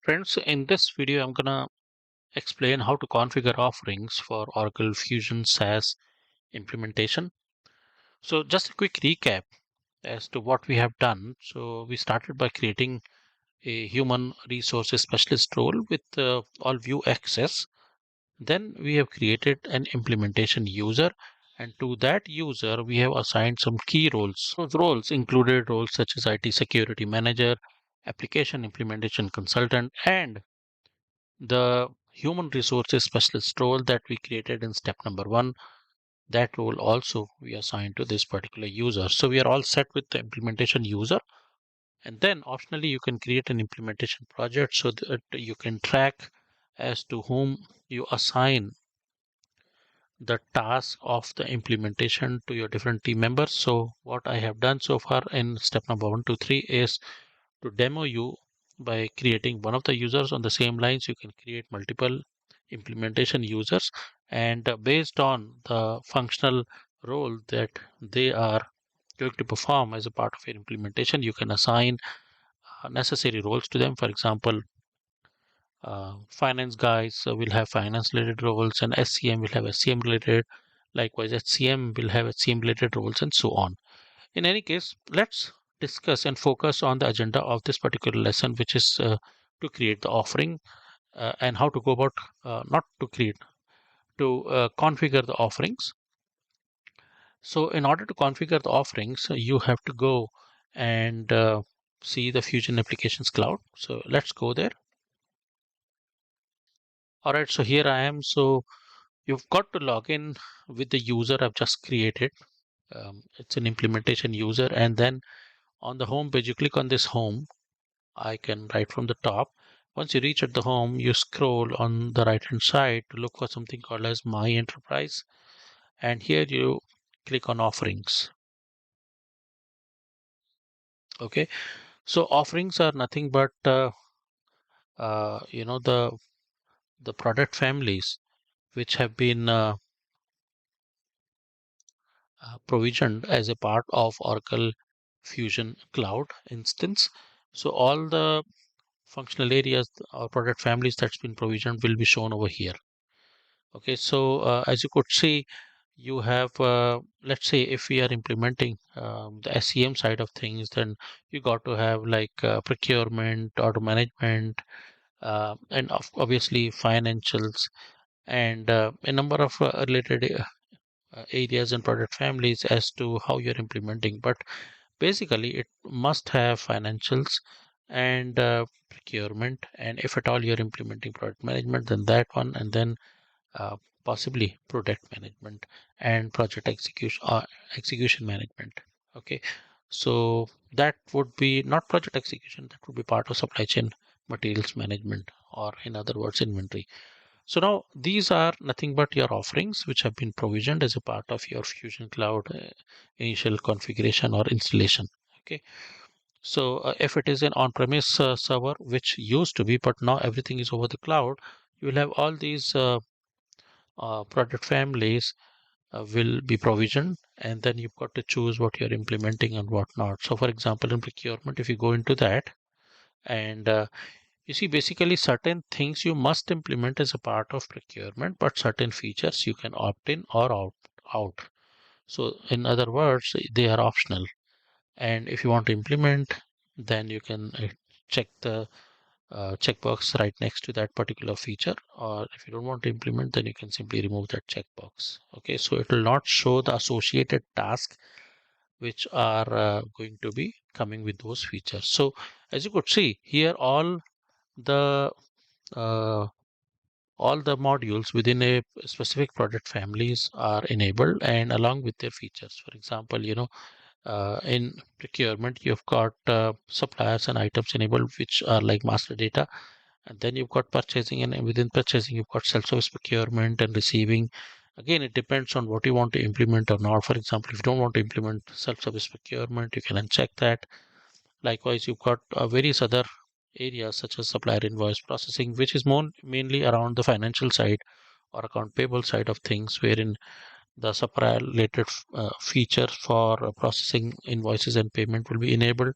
Friends, in this video, I'm gonna explain how to configure offerings for Oracle Fusion SaaS implementation. So just a quick recap as to what we have done. So we started by creating a human resources specialist role with all view access. Then we have created an implementation user, and to that user, we have assigned some key roles. Those roles included roles such as IT security manager, application implementation consultant, and the human resources specialist role that we created in step number one, that role also we assigned to this particular user. So we are all set with the implementation user. And then optionally, you can create an implementation project so that you can track as to whom you assign the task of the implementation to your different team members. So what I have done so far in step number 1, 2, 3 is to demo you by creating one of the users. On the same lines, you can create multiple implementation users, and based on the functional role that they are going to perform as a part of your implementation, you can assign necessary roles to them. For example, finance guys will have finance related roles, and SCM will have SCM related. Likewise, HCM will have HCM related roles, and so on. In any case, let's discuss and focus on the agenda of this particular lesson, which is to create the offering and how to go about not to create, to configure the offerings. So, in order to configure the offerings, you have to go and see the Fusion Applications Cloud. So, let's go there. All right, so here I am. So, you've got to log in with the user I've just created. It's an implementation user, and then on the home page, you click on this home icon right from the top. Once you reach at the home, you scroll on the right hand side to look for something called as My Enterprise. And here you click on offerings. Okay. So offerings are nothing but, the product families which have been provisioned as a part of Oracle Fusion Cloud instance. So all the functional areas or product families that's been provisioned will be shown over here. Okay, so as you could see, you have, let's say, if we are implementing the SEM side of things, then you got to have like procurement, order management, and obviously financials, and a number of related areas and product families as to how you're implementing. But basically, it must have financials and procurement, and if at all you're implementing product management, then that one, and then uh, possibly product management and project execution management. Okay, so that would be not project execution, that would be part of supply chain materials management, or in other words, inventory. So now these are nothing but your offerings which have been provisioned as a part of your Fusion Cloud initial configuration or installation. Okay, so if it is an on-premise server, which used to be, but now everything is over the cloud, you will have all these product families will be provisioned, and then you've got to choose what you're implementing and what not. So for example, in procurement, if you go into that, and you see, basically certain things you must implement as a part of procurement, but certain features you can opt in or out. So in other words, they are optional, and if you want to implement, then you can check the checkbox right next to that particular feature, or if you don't want to implement, then you can simply remove that checkbox. Okay, so it will not show the associated tasks which are going to be coming with those features. So as you could see here, the uh, all the modules within a specific product families are enabled, and along with their features. For example, in procurement, you've got suppliers and items enabled, which are like master data. And then you've got purchasing, and within purchasing, you've got self-service procurement and receiving. Again, it depends on what you want to implement or not. For example, if you don't want to implement self-service procurement, you can uncheck that. Likewise, you've got various other areas such as supplier invoice processing, which is more mainly around the financial side or account payable side of things, wherein the supplier related features for processing invoices and payment will be enabled.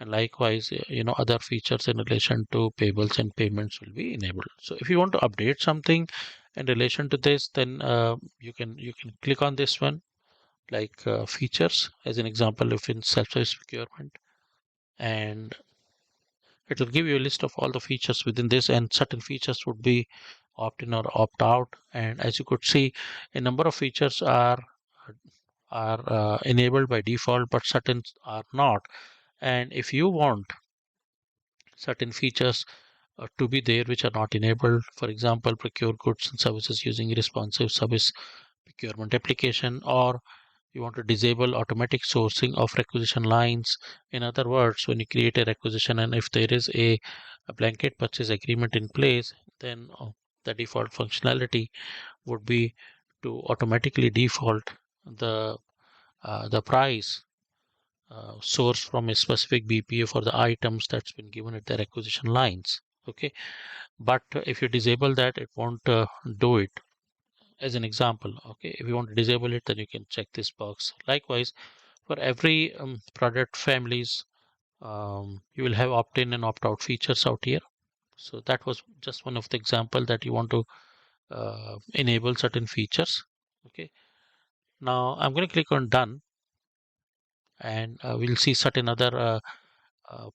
And likewise, other features in relation to payables and payments will be enabled. So if you want to update something in relation to this, then you can click on this one, like features, as an example, if in self-service procurement, and it will give you a list of all the features within this, and certain features would be opt in or opt out. And as you could see, a number of features are enabled by default, but certain are not. And if you want certain features to be there which are not enabled, for example, procure goods and services using responsive service procurement application, or you want to disable automatic sourcing of requisition lines. In other words, when you create a requisition and if there is a blanket purchase agreement in place, then the default functionality would be to automatically default the price source from a specific BPA for the items that's been given at the requisition lines. Okay, but if you disable that, it won't do it. As an example, okay, if you want to disable it, then you can check this box. Likewise, for every product families, you will have opt-in and opt-out features out here. So that was just one of the example that you want to enable certain features. Okay, now I'm going to click on done, and we'll see certain other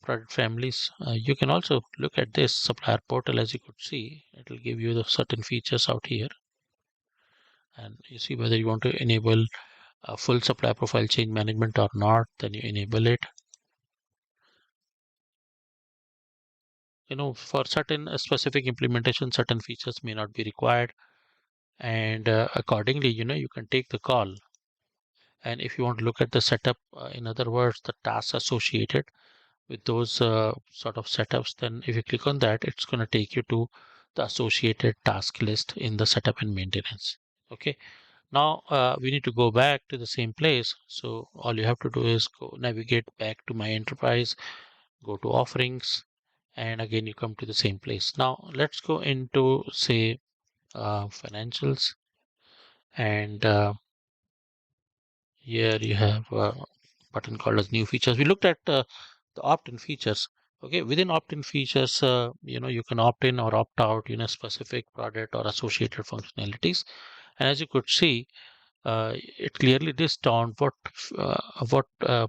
product families. You can also look at this supplier portal. As you could see, it will give you the certain features out here, and you see whether you want to enable full supply profile change management or not, then you enable it. For certain specific implementation, certain features may not be required, and accordingly, you can take the call. And if you want to look at the setup, in other words, the tasks associated with those sort of setups, then if you click on that, it's going to take you to the associated task list in the setup and maintenance. Okay, now we need to go back to the same place. So all you have to do is go navigate back to my enterprise, go to offerings, and again you come to the same place. Now let's go into, say, financials, and here you have a button called as new features. We looked at the opt-in features. Okay, within opt-in features, you can opt in or opt out, specific product or associated functionalities. And as you could see, it clearly lists down what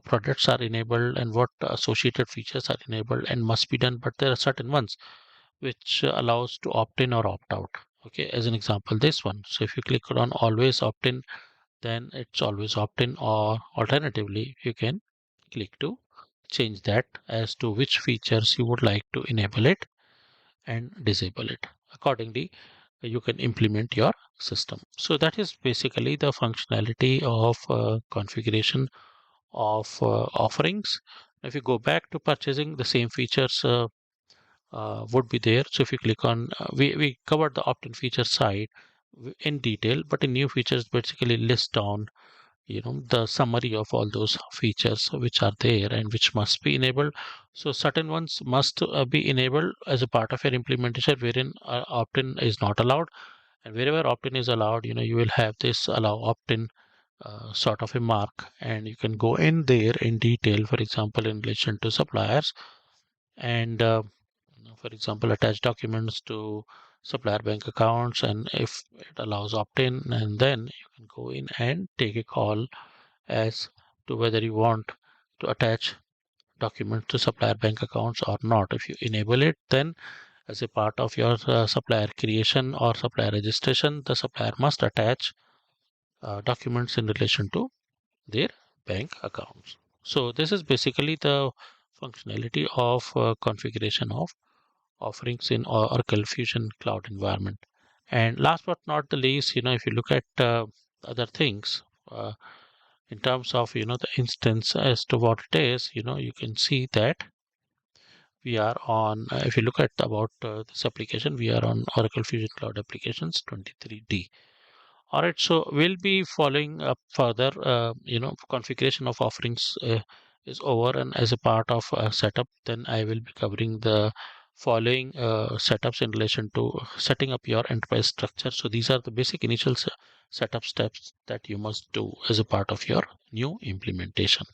products are enabled and what associated features are enabled and must be done. But there are certain ones which allows to opt in or opt out. Okay, as an example, this one. So if you click on always opt in, then it's always opt in, or alternatively, you can click to change that as to which features you would like to enable it and disable it. Accordingly, you can implement your system. So that is basically the functionality of configuration of offerings. If you go back to purchasing, the same features would be there. So if you click on, we covered the opt-in feature side in detail, but in new features basically list down the summary of all those features which are there and which must be enabled. So certain ones must be enabled as a part of your implementation, wherein opt-in is not allowed, and wherever opt-in is allowed, you will have this allow opt-in sort of a mark, and you can go in there in detail, for example, in relation to suppliers, and for example, attach documents to supplier bank accounts, and if it allows opt-in, and then you can go in and take a call as to whether you want to attach documents to supplier bank accounts or not. If you enable it, then as a part of your supplier creation or supplier registration, the supplier must attach documents in relation to their bank accounts. So this is basically the functionality of configuration of offerings in Oracle Fusion Cloud environment. And last but not the least, if you look at other things, in terms of the instance as to what it is, you can see that we are on, if you look at about this application, we are on Oracle Fusion Cloud Applications 23D. All right, so we'll be following up further. Configuration of offerings is over, and as a part of setup, then I will be covering the following setups in relation to setting up your enterprise structure. So these are the basic initial setup steps that you must do as a part of your new implementation.